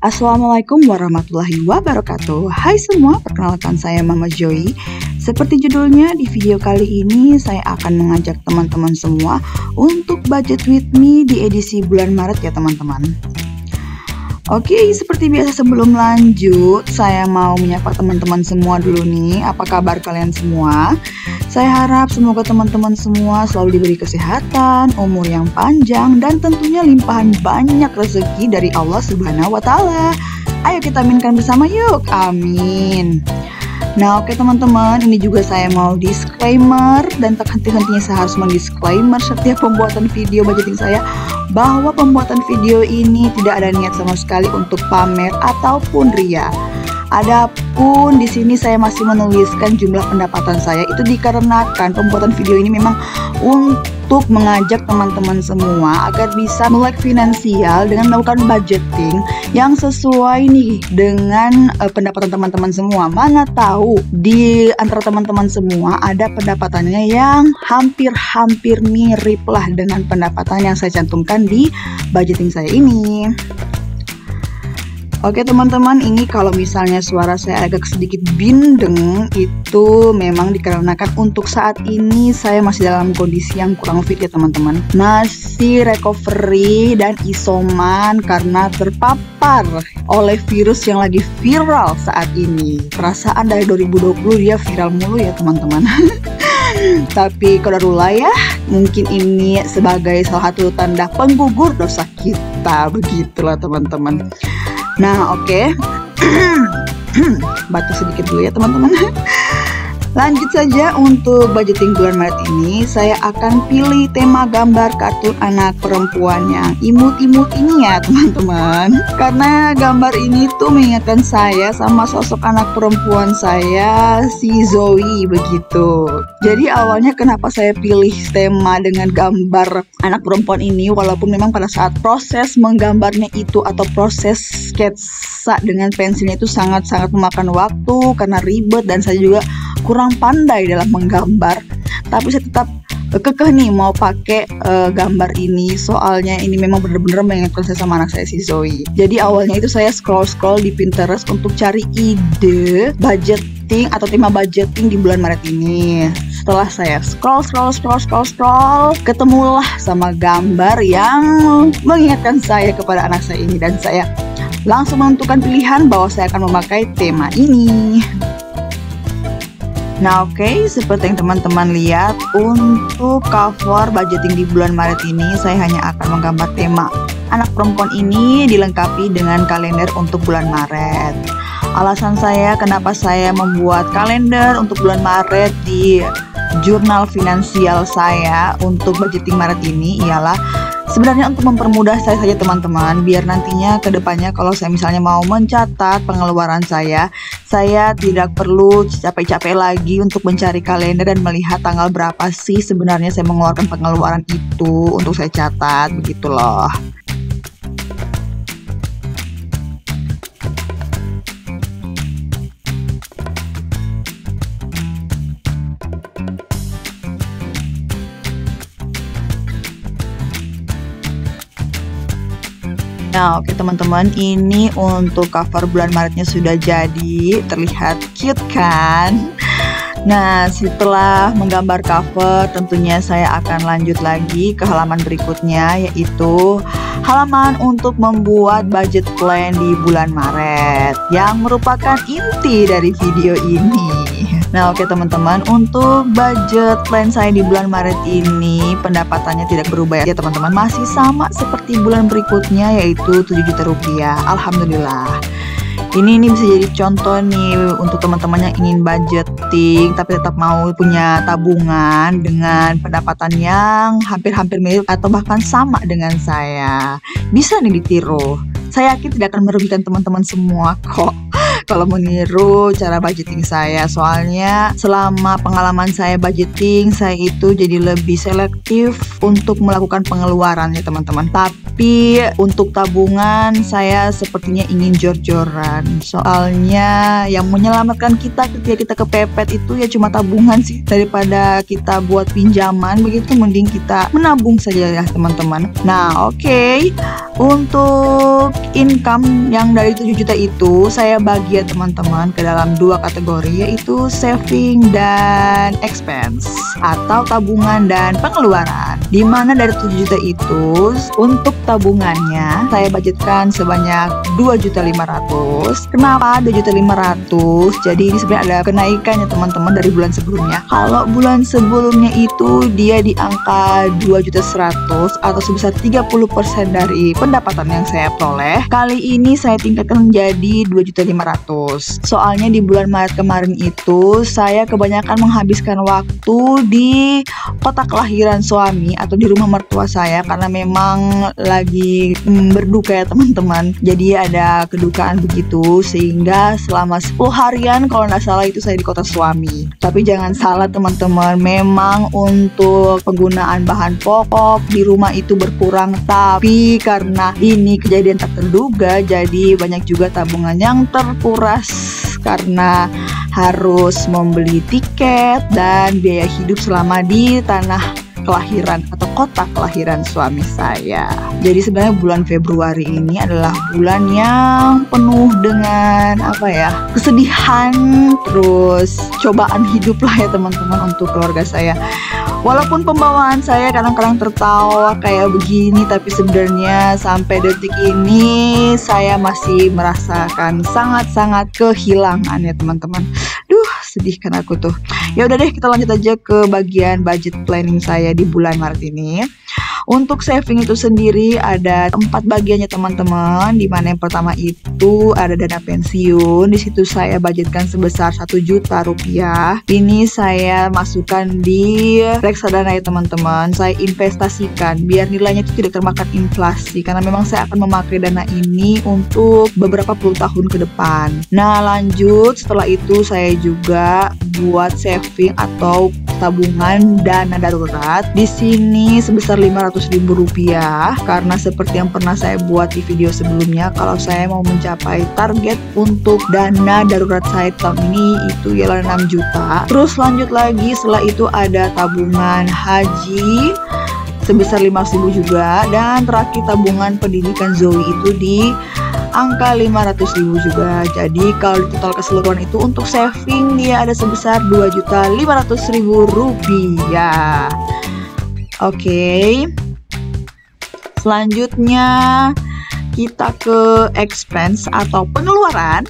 Assalamualaikum warahmatullahi wabarakatuh. Hai semua, perkenalkan saya Mama Joy. Seperti judulnya, di video kali ini saya akan mengajak teman-teman semua untuk budget with me di edisi bulan Maret ya teman-teman. Oke, seperti biasa sebelum lanjut, saya mau menyapa teman-teman semua dulu nih. Apa kabar kalian semua? Saya harap semoga teman-teman semua selalu diberi kesehatan, umur yang panjang, dan tentunya limpahan banyak rezeki dari Allah Subhanahu wa Ta'ala. Ayo kita aminkan bersama yuk, amin. Nah oke teman-teman, ini juga saya mau disclaimer, dan tak henti-hentinya saya harus mendisclaimer setiap pembuatan video budgeting saya, bahwa pembuatan video ini tidak ada niat sama sekali untuk pamer ataupun ria. Adapun di sini saya masih menuliskan jumlah pendapatan saya itu dikarenakan pembuatan video ini memang untuk mengajak teman-teman semua agar bisa melek finansial dengan melakukan budgeting yang sesuai nih dengan pendapatan teman-teman semua. Mana tahu di antara teman-teman semua ada pendapatannya yang hampir-hampir mirip lah dengan pendapatan yang saya cantumkan di budgeting saya ini. Oke teman-teman, ini kalau misalnya suara saya agak sedikit bindeng, itu memang dikarenakan untuk saat ini saya masih dalam kondisi yang kurang fit ya teman-teman. Masih recovery dan isoman karena terpapar oleh virus yang lagi viral saat ini. Perasaan dari 2020 dia viral mulu ya teman-teman. Tapi qadarullah ya, mungkin ini sebagai salah satu tanda penggugur dosa kita, begitulah teman-teman. Nah oke, batuk sedikit dulu ya teman-teman. Lanjut saja untuk budgeting bulan Maret ini, saya akan pilih tema gambar kartun anak perempuan yang imut-imut ini ya teman-teman. Karena gambar ini tuh mengingatkan saya sama sosok anak perempuan saya, si Zoe begitu. Jadi awalnya kenapa saya pilih tema dengan gambar anak perempuan ini, walaupun memang pada saat proses menggambarnya itu atau proses sketsa dengan pensilnya itu sangat-sangat memakan waktu karena ribet dan saya juga kurang pandai dalam menggambar, tapi saya tetap kekeh nih mau pakai gambar ini, soalnya ini memang bener-bener mengingatkan saya sama anak saya si Zoe. Jadi awalnya itu saya scroll di Pinterest untuk cari ide budgeting atau tema budgeting di bulan Maret ini. Setelah saya scroll, ketemulah sama gambar yang mengingatkan saya kepada anak saya ini, dan saya langsung menentukan pilihan bahwa saya akan memakai tema ini. Nah oke, seperti yang teman-teman lihat, untuk cover budgeting di bulan Maret ini saya hanya akan menggambar tema anak perempuan ini dilengkapi dengan kalender untuk bulan Maret. Alasan saya kenapa saya membuat kalender untuk bulan Maret di jurnal finansial saya untuk budgeting Maret ini ialah sebenarnya untuk mempermudah saya saja teman-teman, biar nantinya ke depannya kalau saya misalnya mau mencatat pengeluaran saya tidak perlu capek-capek lagi untuk mencari kalender dan melihat tanggal berapa sih sebenarnya saya mengeluarkan pengeluaran itu untuk saya catat, begitu loh. Nah oke teman-teman, ini untuk cover bulan Maretnya sudah jadi, terlihat cute kan? Nah setelah menggambar cover tentunya saya akan lanjut lagi ke halaman berikutnya, yaitu halaman untuk membuat budget plan di bulan Maret yang merupakan inti dari video ini. Nah oke teman-teman, untuk budget plan saya di bulan Maret ini pendapatannya tidak berubah ya teman-teman, masih sama seperti bulan berikutnya, yaitu 7 juta rupiah. Alhamdulillah. Ini bisa jadi contoh nih untuk teman-teman yang ingin budgeting tapi tetap mau punya tabungan dengan pendapatan yang hampir-hampir mirip atau bahkan sama dengan saya. Bisa nih ditiru. Saya yakin tidak akan merugikan teman-teman semua kok. kalau meniru cara budgeting saya. Soalnya selama pengalaman saya budgeting, saya itu jadi lebih selektif untuk melakukan pengeluaran ya teman-teman. Tapi untuk tabungan saya sepertinya ingin jor-joran. Soalnya yang menyelamatkan kita ketika kita kepepet itu ya cuma tabungan sih. Daripada kita buat pinjaman begitu, mending kita menabung saja ya teman-teman. Nah oke. Untuk income yang dari 7 juta itu saya bagi ya teman-teman ke dalam 2 kategori, yaitu saving dan expense atau tabungan dan pengeluaran. Dimana dari 7 juta itu untuk tabungannya saya budgetkan sebanyak 2.500.000. Kenapa 2.500.000? Jadi ini sebenarnya ada kenaikannya teman-teman dari bulan sebelumnya. Kalau bulan sebelumnya itu dia di angka 2.100.000 atau sebesar 30% dari pendapatan yang saya peroleh. Kali ini saya tingkatkan menjadi 2.500.000. Soalnya di bulan Maret kemarin itu saya kebanyakan menghabiskan waktu di kota kelahiran suami atau di rumah mertua saya karena memang lagi berduka ya teman-teman. Jadi ada kedukaan begitu, sehingga selama 10 harian kalau nggak salah itu saya di kota suami. Tapi jangan salah teman-teman, memang untuk penggunaan bahan pokok di rumah itu berkurang, tapi karena ini kejadian tak terduga, jadi banyak juga tabungan yang terkuras karena harus membeli tiket dan biaya hidup selama di tanah kelahiran atau kota kelahiran suami saya. Jadi sebenarnya bulan Februari ini adalah bulan yang penuh dengan kesedihan, terus cobaan hidup lah ya teman-teman untuk keluarga saya. Walaupun pembawaan saya kadang-kadang tertawa kayak begini, tapi sebenarnya sampai detik ini saya masih merasakan sangat-sangat kehilangan ya teman-teman. Sedih kan aku tuh. Ya udah deh, kita lanjut aja ke bagian budget planning saya di bulan Maret ini. Untuk saving itu sendiri ada 4 bagiannya teman-teman. Dimana yang pertama itu ada dana pensiun. Di situ saya budgetkan sebesar 1 juta rupiah. Ini saya masukkan di reksadana ya teman-teman. Saya investasikan biar nilainya itu tidak termakan inflasi, karena memang saya akan memakai dana ini untuk beberapa puluh tahun ke depan. Nah lanjut, setelah itu saya juga buat saving atau tabungan dana darurat. Di sini sebesar 500.000 rupiah, karena seperti yang pernah saya buat di video sebelumnya, kalau saya mau mencapai target untuk dana darurat saya tahun ini itu ialah 6 juta. Terus lanjut lagi, setelah itu ada tabungan haji sebesar 500.000 juga, dan terakhir tabungan pendidikan Zoe itu di angka 500.000 juga. Jadi kalau di total keseluruhan itu untuk saving dia ada sebesar 2.500.000 rupiah. Oke. Selanjutnya kita ke expense atau pengeluaran.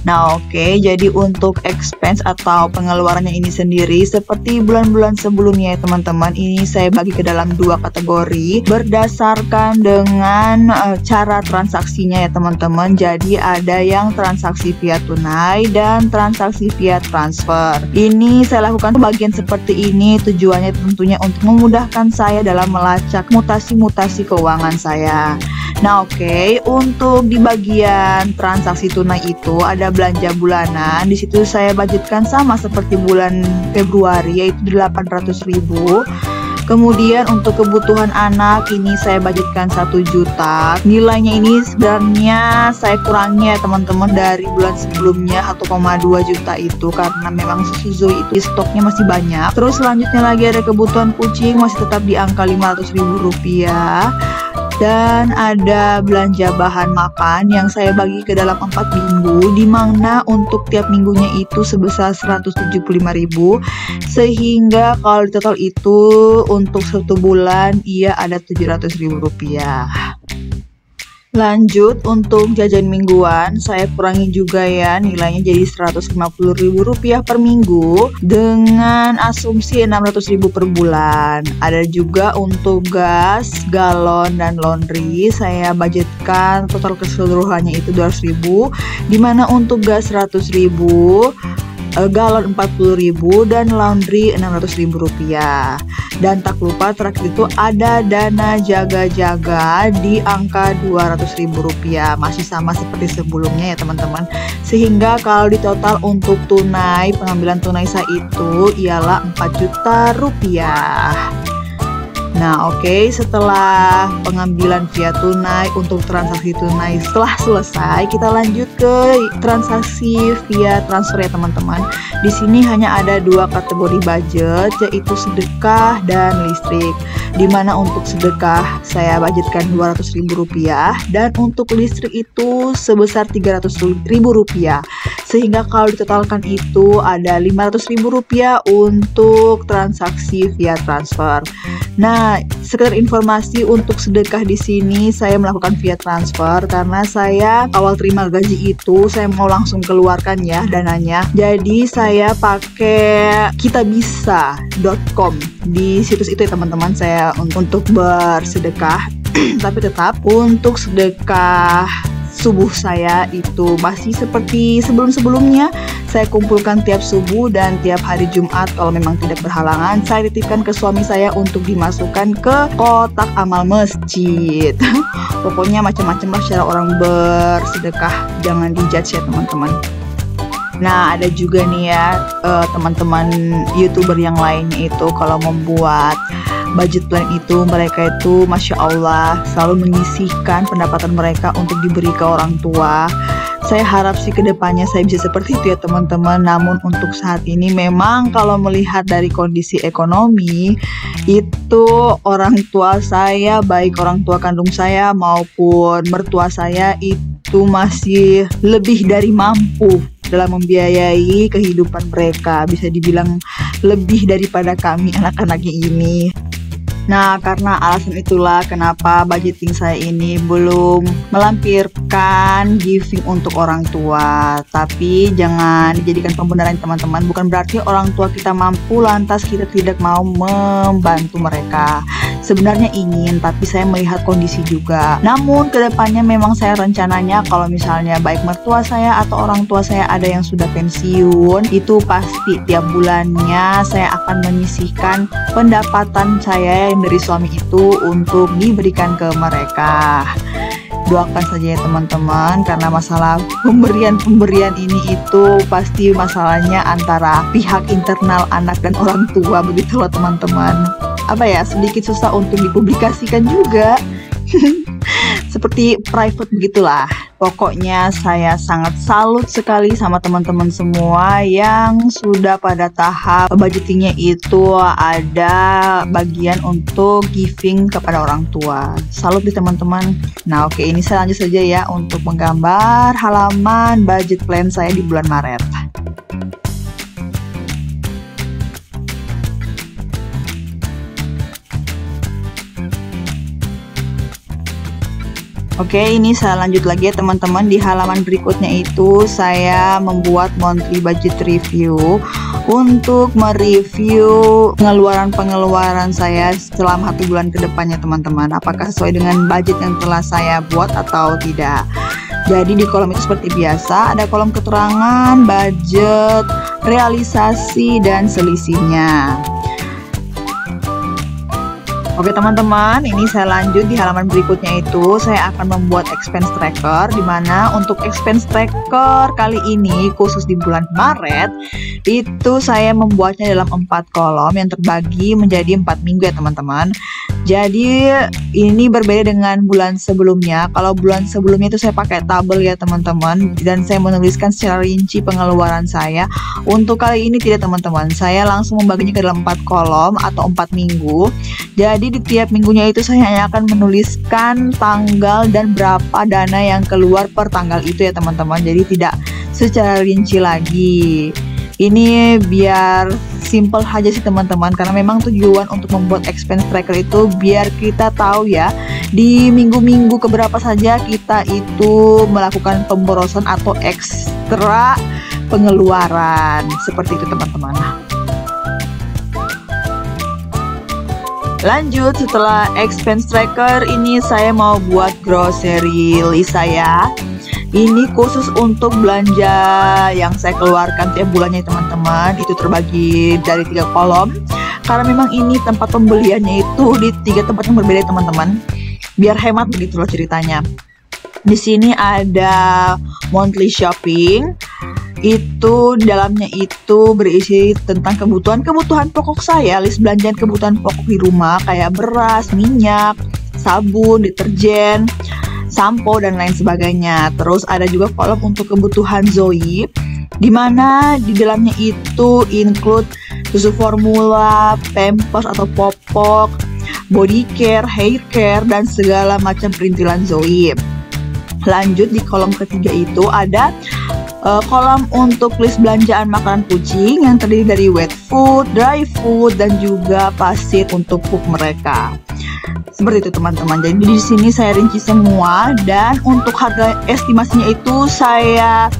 Nah oke, jadi untuk expense atau pengeluarannya ini sendiri seperti bulan-bulan sebelumnya ya teman-teman, ini saya bagi ke dalam 2 kategori berdasarkan dengan cara transaksinya ya teman-teman. Jadi ada yang transaksi via tunai dan transaksi via transfer. Ini saya lakukan pembagian seperti ini, tujuannya tentunya untuk memudahkan saya dalam melacak mutasi-mutasi keuangan saya. Nah oke, untuk di bagian transaksi tunai itu ada belanja bulanan. Di situ saya budgetkan sama seperti bulan Februari, yaitu 800.000. Kemudian untuk kebutuhan anak ini saya budgetkan 1 juta. Nilainya ini sebenarnya saya kurangi ya teman-teman dari bulan sebelumnya 1,2 juta itu, karena memang susu Zoe itu stoknya masih banyak. Terus selanjutnya lagi ada kebutuhan kucing, masih tetap di angka 500.000 rupiah. Dan ada belanja bahan makan yang saya bagi ke dalam 4 minggu, di mana untuk tiap minggunya itu sebesar 175.000, sehingga kalau di total itu untuk 1 bulan ia ada 700.000 rupiah. Lanjut untuk jajan mingguan, saya kurangi juga ya, nilainya jadi 150.000 rupiah per minggu dengan asumsi 600.000 per bulan. Ada juga untuk gas, galon, dan laundry, saya budgetkan total keseluruhannya itu 200.000, dimana untuk gas 100.000, galon 40.000 dan laundry 600.000 rupiah. Dan tak lupa terakhir itu ada dana jaga-jaga di angka 200.000 rupiah, masih sama seperti sebelumnya ya teman-teman. Sehingga kalau di total untuk tunai, pengambilan tunai saya itu ialah 4 juta rupiah. Nah oke, setelah pengambilan via tunai untuk transaksi tunai setelah selesai, kita lanjut ke transaksi via transfer ya teman-teman. Di sini hanya ada 2 kategori budget, yaitu sedekah dan listrik. Dimana untuk sedekah saya budgetkan 200.000 rupiah dan untuk listrik itu sebesar 300.000 rupiah. Sehingga kalau ditotalkan itu ada 500.000 rupiah untuk transaksi via transfer. Nah, sekedar informasi untuk sedekah di sini saya melakukan via transfer karena saya awal terima gaji itu saya mau langsung keluarkan ya dananya. Jadi saya pakai kitabisa.com. Di situs itu ya teman-teman saya untuk bersedekah. Tapi tetap untuk sedekah subuh saya itu masih seperti sebelum-sebelumnya. Saya kumpulkan tiap subuh dan tiap hari Jumat. Kalau memang tidak berhalangan, saya titipkan ke suami saya untuk dimasukkan ke kotak amal masjid. Pokoknya macam-macam lah cara orang bersedekah, jangan dijudge ya teman-teman. Nah ada juga nih ya teman-teman YouTuber yang lainnya itu kalau membuat budget plan itu mereka itu Masya Allah selalu menyisihkan pendapatan mereka untuk diberi ke orang tua. Saya harap sih kedepannya saya bisa seperti itu ya teman-teman. Namun untuk saat ini memang kalau melihat dari kondisi ekonomi itu orang tua saya, baik orang tua kandung saya maupun mertua saya itu masih lebih dari mampu dalam membiayai kehidupan mereka. Bisa dibilang lebih daripada kami anak-anaknya ini. Nah, karena alasan itulah kenapa budgeting saya ini belum melampirkan giving untuk orang tua. Tapi jangan dijadikan pembenaran teman-teman. Bukan berarti orang tua kita mampu lantas kita tidak mau membantu mereka. Sebenarnya ingin, tapi saya melihat kondisi juga. Namun kedepannya memang saya rencananya kalau misalnya baik mertua saya atau orang tua saya ada yang sudah pensiun, itu pasti tiap bulannya saya akan menyisihkan pendapatan saya yang dari suami itu untuk diberikan ke mereka. Doakan saja ya teman-teman, karena masalah pemberian ini itu pasti masalahnya antara pihak internal anak dan orang tua, begitu loh teman-teman. Apa ya, sedikit susah untuk dipublikasikan juga. Seperti private begitulah. Pokoknya saya sangat salut sekali sama teman-teman semua yang sudah pada tahap budgetingnya itu ada bagian untuk giving kepada orang tua. Salut di teman-teman. Nah oke, ini saya lanjut saja ya untuk menggambar halaman budget plan saya di bulan Maret. Oke, ini saya lanjut lagi ya teman-teman. Di halaman berikutnya itu saya membuat monthly budget review untuk mereview pengeluaran saya selama 1 bulan ke depannya teman-teman. Apakah sesuai dengan budget yang telah saya buat atau tidak. Jadi di kolom itu seperti biasa ada kolom keterangan, budget, realisasi, dan selisihnya. Oke teman-teman, ini saya lanjut di halaman berikutnya itu saya akan membuat expense tracker, dimana untuk expense tracker kali ini khusus di bulan Maret itu saya membuatnya dalam 4 kolom yang terbagi menjadi 4 minggu ya teman-teman. Jadi ini berbeda dengan bulan sebelumnya. Kalau bulan sebelumnya itu saya pakai tabel ya teman-teman, dan saya menuliskan secara rinci pengeluaran saya. Untuk kali ini tidak teman-teman, saya langsung membaginya ke dalam 4 kolom atau 4 minggu. Jadi di tiap minggunya itu saya hanya akan menuliskan tanggal dan berapa dana yang keluar per tanggal itu ya teman-teman. Jadi tidak secara rinci lagi. Ini biar simple aja sih teman-teman, karena memang tujuan untuk membuat expense tracker itu biar kita tahu ya di minggu-minggu keberapa saja kita itu melakukan pemborosan atau ekstra pengeluaran. Seperti itu teman-teman. Lanjut, setelah expense tracker ini saya mau buat grocery list saya. Ini khusus untuk belanja yang saya keluarkan tiap bulannya teman-teman. Itu terbagi dari 3 kolom. Karena memang ini tempat pembeliannya itu di 3 tempat yang berbeda teman-teman. Biar hemat begitulah ceritanya. Di sini ada monthly shopping. Itu dalamnya itu berisi tentang kebutuhan pokok saya, list belanjaan kebutuhan pokok di rumah kayak beras, minyak, sabun, deterjen, sampo dan lain sebagainya. Terus ada juga kolom untuk kebutuhan Zoe, dimana di dalamnya itu include susu formula, pampers atau popok, body care, hair care, dan segala macam perintilan Zoe. Lanjut di kolom ketiga itu ada kolom untuk list belanjaan makanan kucing yang terdiri dari wet food, dry food, dan juga pasir untuk pup mereka. Seperti itu teman-teman. Jadi di sini saya rinci semua, dan untuk harga estimasinya itu saya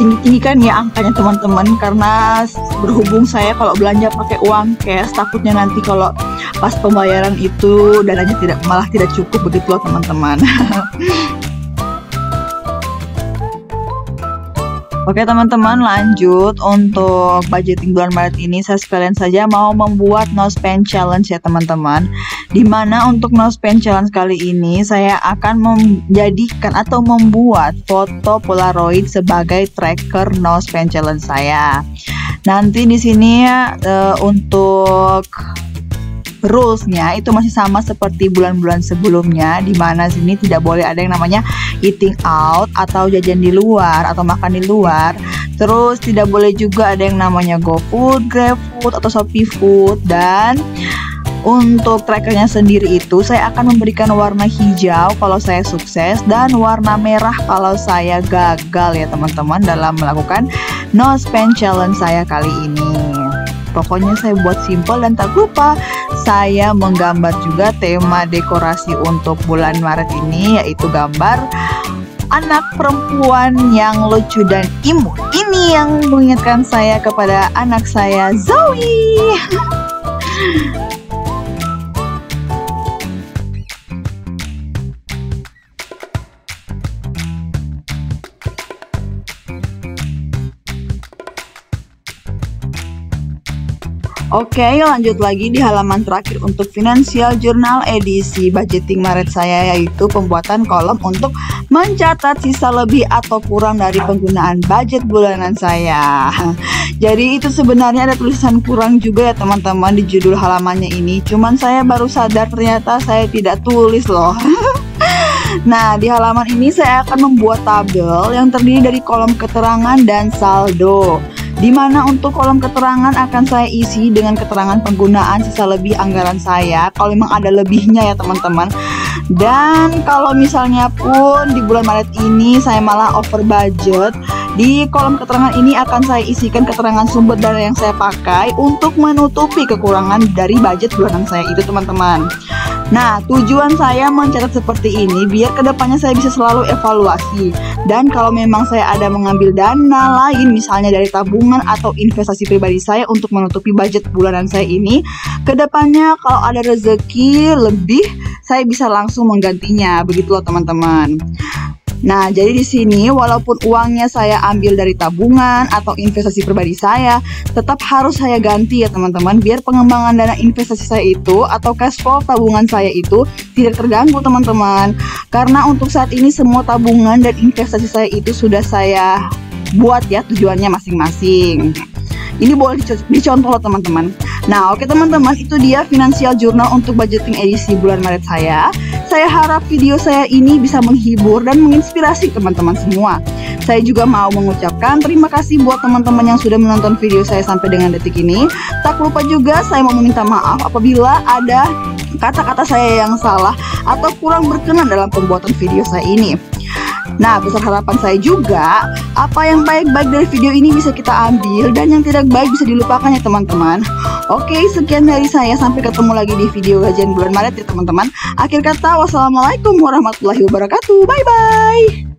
tinggi-tinggikan ya angkanya teman-teman, karena berhubung saya kalau belanja pakai uang cash takutnya nanti kalau pas pembayaran itu dananya malah tidak cukup, begitu loh teman-teman. Oke teman-teman, lanjut untuk budgeting bulan Maret ini saya sekalian saja mau membuat no spend challenge ya teman-teman. Dimana untuk no spend challenge kali ini saya akan menjadikan atau membuat foto Polaroid sebagai tracker no spend challenge saya. Nanti di sini untuk rulesnya itu masih sama seperti bulan-bulan sebelumnya, dimana sini tidak boleh ada yang namanya eating out atau jajan di luar atau makan di luar. Terus tidak boleh juga ada yang namanya GoFood, GrabFood atau Shopee Food. Dan untuk trackernya sendiri itu saya akan memberikan warna hijau kalau saya sukses dan warna merah kalau saya gagal ya teman-teman dalam melakukan no spend challenge saya kali ini. Pokoknya saya buat simple dan tak lupa saya menggambar juga tema dekorasi untuk bulan Maret ini, yaitu gambar anak perempuan yang lucu dan imut. Ini yang mengingatkan saya kepada anak saya Zoe. Oke, lanjut lagi di halaman terakhir untuk Financial Journal edisi budgeting Maret saya, yaitu pembuatan kolom untuk mencatat sisa lebih atau kurang dari penggunaan budget bulanan saya. Jadi itu sebenarnya ada tulisan kurang juga ya teman-teman di judul halamannya ini. Cuman saya baru sadar ternyata saya tidak tulis loh. Nah, di halaman ini saya akan membuat tabel yang terdiri dari kolom keterangan dan saldo. Di mana untuk kolom keterangan akan saya isi dengan keterangan penggunaan sisa lebih anggaran saya kalau memang ada lebihnya ya teman-teman. Dan kalau misalnya pun di bulan Maret ini saya malah over budget, di kolom keterangan ini akan saya isikan keterangan sumber dana yang saya pakai untuk menutupi kekurangan dari budget bulanan saya itu teman-teman. Nah, tujuan saya mencatat seperti ini biar kedepannya saya bisa selalu evaluasi. Dan kalau memang saya ada mengambil dana lain, misalnya dari tabungan atau investasi pribadi saya untuk menutupi budget bulanan saya ini, kedepannya kalau ada rezeki lebih, saya bisa langsung menggantinya. Begitu loh teman-teman. Nah, jadi di sini walaupun uangnya saya ambil dari tabungan atau investasi pribadi saya, tetap harus saya ganti ya teman-teman, biar pengembangan dana investasi saya itu atau cash flow tabungan saya itu tidak terganggu teman-teman. Karena untuk saat ini semua tabungan dan investasi saya itu sudah saya buat ya tujuannya masing-masing. Ini boleh dicontoh loh teman-teman. Nah, oke teman-teman, itu dia Financial Journal untuk budgeting edisi bulan Maret saya. Saya harap video saya ini bisa menghibur dan menginspirasi teman-teman semua. Saya juga mau mengucapkan terima kasih buat teman-teman yang sudah menonton video saya sampai dengan detik ini. Tak lupa juga saya mau meminta maaf apabila ada kata-kata saya yang salah atau kurang berkenan dalam pembuatan video saya ini. Nah, besar harapan saya juga apa yang baik-baik dari video ini bisa kita ambil dan yang tidak baik bisa dilupakan ya teman-teman. Oke, sekian dari saya, sampai ketemu lagi di video gajian bulan Maret ya teman-teman. Akhir kata, wassalamualaikum warahmatullahi wabarakatuh. Bye bye.